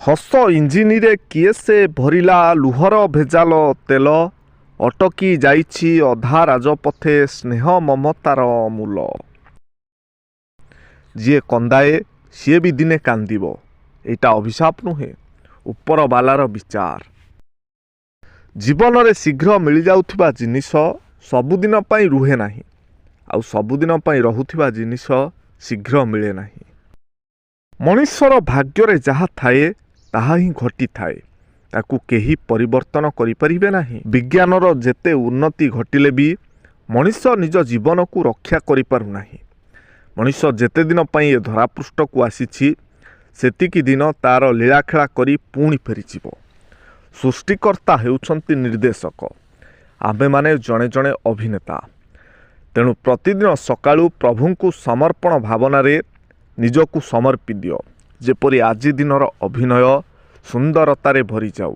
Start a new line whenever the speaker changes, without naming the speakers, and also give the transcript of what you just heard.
ହସ ଇଞ୍ଜିନିରେ କିଏ ସେ ଭରିଲା ଲୁହର ଭେଜାଲ ତେଲ, ଅଟକି ଯାଇଛି ଅଧା ରାଜପଥେ ସ୍ନେହ ମମତାର ମୂଲ। ଯିଏ କନ୍ଦାଏ ସିଏ ବି ଦିନେ କାନ୍ଦିବ, ଏଇଟା ଅଭିଶାପ ନୁହେଁ, ଉପରବାଲାର ବିଚାର। ଜୀବନରେ ଶୀଘ୍ର ମିଳିଯାଉଥିବା ଜିନିଷ ସବୁଦିନ ପାଇଁ ରୁହେ ନାହିଁ, ଆଉ ସବୁଦିନ ପାଇଁ ରହୁଥିବା ଜିନିଷ ଶୀଘ୍ର ମିଳେ ନାହିଁ। ମଣିଷର ଭାଗ୍ୟରେ ଯାହା ଥାଏ ତାହା ହିଁ ଘଟିଥାଏ, ତାକୁ କେହି ପରିବର୍ତ୍ତନ କରିପାରିବେ ନାହିଁ। ବିଜ୍ଞାନର ଯେତେ ଉନ୍ନତି ଘଟିଲେ ବି ମଣିଷ ନିଜ ଜୀବନକୁ ରକ୍ଷା କରିପାରୁନାହିଁ। ମଣିଷ ଯେତେ ଦିନ ପାଇଁ ଏ ଧରାପୃଷ୍ଠକୁ ଆସିଛି ସେତିକି ଦିନ ତାର ଲୀଳାଖେଳା କରି ପୁଣି ଫେରିଯିବ। ସୃଷ୍ଟିକର୍ତ୍ତା ହେଉଛନ୍ତି ନିର୍ଦ୍ଦେଶକ, ଆମ୍ଭେମାନେ ଜଣେ ଜଣେ ଅଭିନେତା। ତେଣୁ ପ୍ରତିଦିନ ସକାଳୁ ପ୍ରଭୁଙ୍କୁ ସମର୍ପଣ ଭାବନାରେ ନିଜକୁ ସମର୍ପି ଦିଅ, ଯେପରି ଆଜି ଦିନର ଅଭିନୟ ସୁନ୍ଦରତାରେ ଭରିଯାଉ।